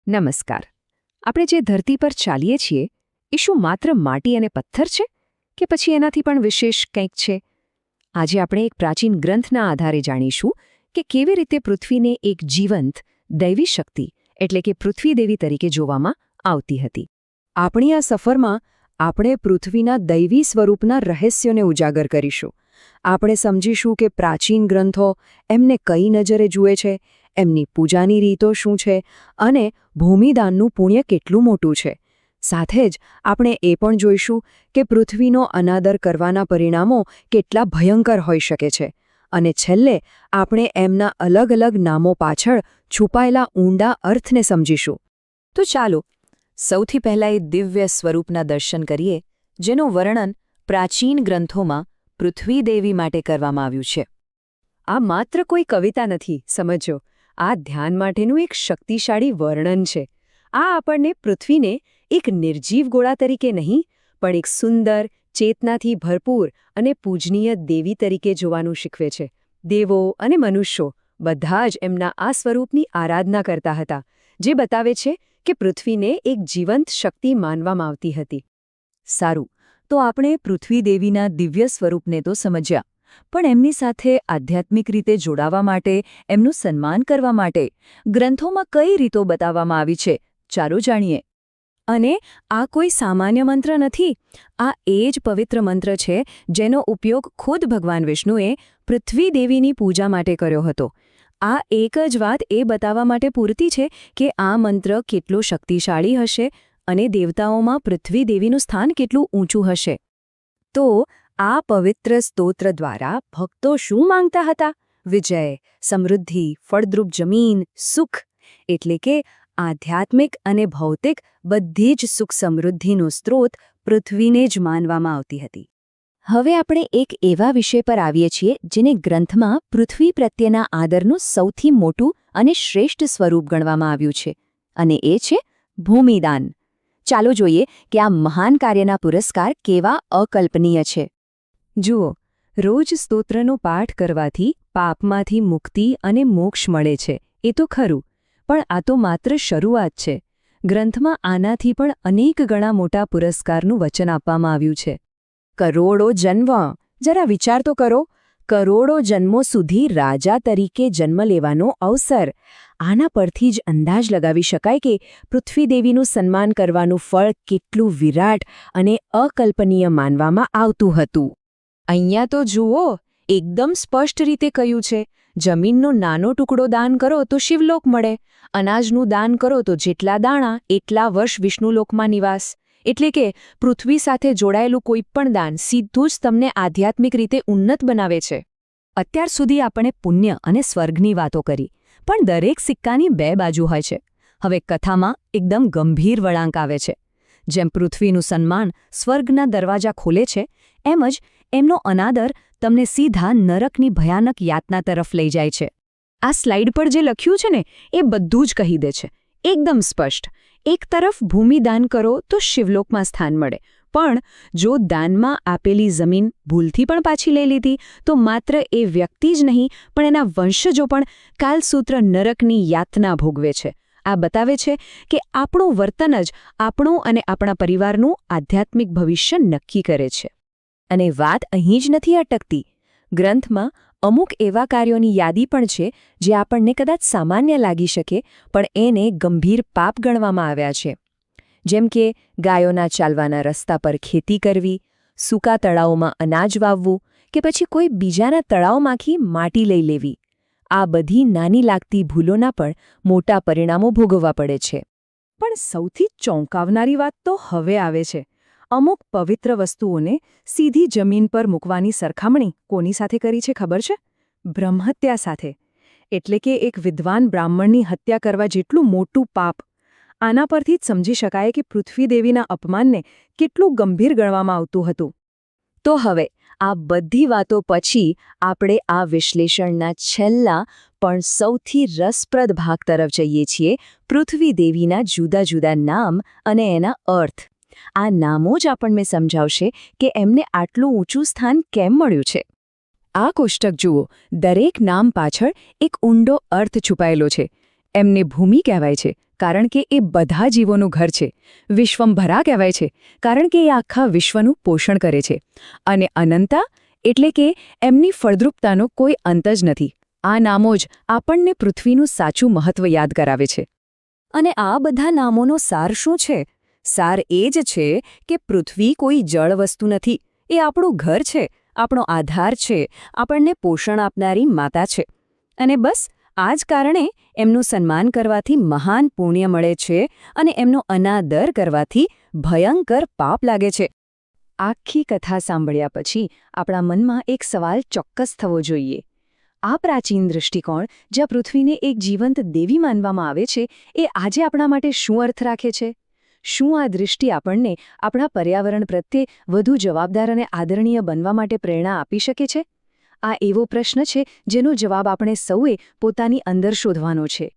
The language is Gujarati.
નમસ્કાર. આપણે જે ધરતી પર ચાલીએ છીએ એ શું માત્ર માટી અને પથ્થર છે કે પછી એનાથી પણ વિશેષ કંઈક છે? આજે આપણે એક પ્રાચીન ગ્રંથના આધારે જાણીશું કે કેવી રીતે પૃથ્વીને એક જીવંત દૈવી શક્તિ એટલે કે પૃથ્વીદેવી તરીકે જોવામાં આવતી હતી. આપણી આ સફરમાં આપણે પૃથ્વીના દૈવી સ્વરૂપના રહસ્યોને ઉજાગર કરીશું. આપણે સમજીશું કે પ્રાચીન ગ્રંથો એમને કઈ નજરે જુએ છે, એમની પૂજાની રીતો શું છે અને ભૂમિદાનનું પુણ્ય કેટલું મોટું છે. સાથે જ આપણે એ પણ જોઈશું કે પૃથ્વીનો અનાદર કરવાના પરિણામો કેટલા ભયંકર હોઈ શકે છે. અને છેલ્લે આપણે એમના અલગ અલગ નામો પાછળ છુપાયેલા ઊંડા અર્થને સમજીશું. તો ચાલો સૌથી પહેલાં એ દિવ્ય સ્વરૂપના દર્શન કરીએ જેનું વર્ણન પ્રાચીન ગ્રંથોમાં પૃથ્વીદેવી માટે કરવામાં આવ્યું છે. આ માત્ર કોઈ કવિતા નથી, સમજો. આ ધ્યાન માટેનું એક શક્તિશાળી વર્ણન છે. આ આપણને પૃથ્વીને એક નિર્જીવ ગોળા તરીકે નહીં, પણ એક સુંદર, ચેતનાથી ભરપૂર અને પૂજનીય દેવી તરીકે જોવાનું શીખવે છે. દેવો અને મનુષ્યો બધા જ એમના આ સ્વરૂપની આરાધના કરતા હતા, જે બતાવે છે કે પૃથ્વીને એક જીવંત શક્તિ માનવામાં આવતી હતી. સારું, તો આપણે પૃથ્વીદેવીના દિવ્ય સ્વરૂપને તો સમજ્યા, પણ એમની સાથે આધ્યાત્મિક રીતે જોડાવા માટે, એમનું સન્માન કરવા માટે ગ્રંથોમાં કઈ રીતો બતાવવામાં આવી છે, ચાલો જાણીએ. અને આ કોઈ સામાન્ય મંત્ર નથી. આ એ જ પવિત્ર મંત્ર છે જેનો ઉપયોગ ખુદ ભગવાન વિષ્ણુએ પૃથ્વીદેવીની પૂજા માટે કર્યો હતો. આ એક જ વાત એ બતાવવા માટે પૂરતી છે કે આ મંત્ર કેટલો શક્તિશાળી હશે અને દેવતાઓમાં પૃથ્વીદેવીનું સ્થાન કેટલું ઊંચું હશે. તો આ પવિત્ર સ્તોત્ર દ્વારા ભક્તો શું માંગતા હતા? વિજય, સમૃદ્ધિ, ફળદ્રુપ જમીન, સુખ. એટલે કે આધ્યાત્મિક અને ભૌતિક બધી જ સુખ સમૃદ્ધિનો સ્ત્રોત પૃથ્વીને જ માનવામાં આવતી હતી. હવે આપણે એક એવા વિષય પર આવીએ છીએ જેને ગ્રંથમાં પૃથ્વી પ્રત્યેના આદરનું સૌથી મોટું અને શ્રેષ્ઠ સ્વરૂપ ગણવામાં આવ્યું છે, અને એ છે ભૂમિદાન. ચાલો જોઈએ કે આ મહાન કાર્યના પુરસ્કાર કેવા અકલ્પનીય છે. જુઓ, રોજ સ્તોત્રનો પાઠ કરવાથી પાપમાંથી મુક્તિ અને મોક્ષ મળે છે, એ તો ખરું, પણ આ તો માત્ર શરૂઆત છે. ગ્રંથમાં આનાથી પણ અનેક ગણા મોટા પુરસ્કારનું વચન આપવામાં આવ્યું છે. કરોડો જન્મ, જરા વિચાર તો કરો. કરોડો જન્મો સુધી રાજા તરીકે જન્મ લેવાનો અવસર. આના પરથી જ અંદાજ લગાવી શકાય કે પૃથ્વીદેવીનું સન્માન કરવાનું ફળ કેટલું વિરાટ અને અકલ્પનીય માનવામાં આવતું હતું. અહીંયા તો જુઓ, એકદમ સ્પષ્ટ રીતે કહ્યું છે, જમીનનો નાનો ટુકડો દાન કરો તો શિવલોક મળે, અનાજનું દાન કરો તો જેટલા દાણા એટલા વર્ષ વિષ્ણુલોકમાં નિવાસ. એટલે કે પૃથ્વી સાથે જોડાયેલું કોઈ પણ દાન સીધું જ તમને આધ્યાત્મિક રીતે ઉન્નત બનાવે છે. અત્યાર સુધી આપણે પુણ્ય અને સ્વર્ગની વાતો કરી, પણ દરેક સિક્કાની બે બાજુ હોય છે. હવે કથામાં એકદમ ગંભીર વળાંક આવે છે. જેમ પૃથ્વીનું સન્માન સ્વર્ગના દરવાજા ખોલે છે, એમ જ એમનો અનાદર તમને સીધા નરકની ભયાનક યાતના તરફ લઈ જાય છે. આ સ્લાઇડ પર જે લખ્યું છે ને, એ બધું જ કહી દે છે, એકદમ સ્પષ્ટ. એક તરફ ભૂમિદાન કરો તો શિવલોકમાં સ્થાન મળે, પણ જો દાનમાં આપેલી જમીન ભૂલથી પણ પાછી લઈ લીધી તો માત્ર એ વ્યક્તિ જ નહીં પણ એના વંશજો પણ કાલસૂત્ર નરકની યાતના ભોગવે છે. આ બતાવે છે કે આપણું વર્તન જ આપણું અને આપણા પરિવારનું આધ્યાત્મિક ભવિષ્ય નક્કી કરે છે. અને વાત અહીં જ નથી અટકતી. ગ્રંથમાં અમુક એવા કાર્યોની યાદી પણ છે જે આપણને કદાચ સામાન્ય લાગી શકે, પણ એને ગંભીર પાપ ગણવામાં આવ્યા છે. જેમ કે ગાયોના ચાલવાના રસ્તા પર ખેતી કરવી, સૂકા તળાવોમાં અનાજ વાવવું કે પછી કોઈ બીજાના તળાવમાંથી માટી લઈ લેવી. આ બધી નાની લાગતી ભૂલોના પણ મોટા પરિણામો ભોગવવા પડે છે. પણ સૌથી ચોંકાવનારી વાત તો હવે આવે છે. અમુક પવિત્ર વસ્તુઓને સીધી જમીન પર મૂકવાની સરખામણી કોની સાથે કરી છે ખબર છે? બ્રહ્મહત્યા સાથે. એટલે કે એક વિદ્વાન બ્રાહ્મણની હત્યા કરવા જેટલું મોટું પાપ. આના પરથી જ સમજી શકાય કે પૃથ્વીદેવીના અપમાનને કેટલું ગંભીર ગણવામાં આવતું હતું. તો હવે આ બધી વાતો પછી આપણે આ વિશ્લેષણના છેલ્લા પણ સૌથી રસપ્રદ ભાગ તરફ જઈએ છીએ, પૃથ્વીદેવીના જુદા જુદા નામ અને એના અર્થ. આ નામો જ આપણને સમજાવશે કે એમને આટલું ઊંચું સ્થાન કેમ મળ્યું છે. આ કોષ્ટક જુઓ, દરેક નામ પાછળ એક ઊંડો અર્થ છુપાયેલો છે. એમને ભૂમિ કહેવાય છે કારણ કે એ બધા જીવોનું ઘર છે. વિશ્વંભરા કહેવાય છે કારણ કે એ આખા વિશ્વનું પોષણ કરે છે. અને અનંતા એટલે કે એમની ફળદ્રુપતાનો કોઈ અંત જ નથી. આ નામો જ આપણને પૃથ્વીનું સાચું મહત્વ યાદ કરાવે છે. અને આ બધા નામોનો સાર શું છે? સાર એ જ છે કે પૃથ્વી કોઈ જળ વસ્તુ નથી. એ આપણું ઘર છે, આપણો આધાર છે, આપણને પોષણ આપનારી માતા છે. અને બસ આ જ કારણે એમનું સન્માન કરવાથી મહાન પુણ્ય મળે છે અને એમનો અનાદર કરવાથી ભયંકર પાપ લાગે છે. આખી કથા સાંભળ્યા પછી આપણા મનમાં એક સવાલ ચોક્કસ થવો જોઈએ. આ પ્રાચીન દૃષ્ટિકોણ જ્યાં પૃથ્વીને એક જીવંત દેવી માનવામાં આવે છે, એ આજે આપણા માટે શું અર્થ રાખે છે? શું આ દૃષ્ટિ આપણને આપણા પર્યાવરણ પ્રત્યે વધુ જવાબદાર અને આદરણીય બનવા માટે પ્રેરણા આપી શકે છે? આ એવો પ્રશ્ન છે જેનો જવાબ આપણે સૌએ પોતાની અંદર શોધવાનો છે.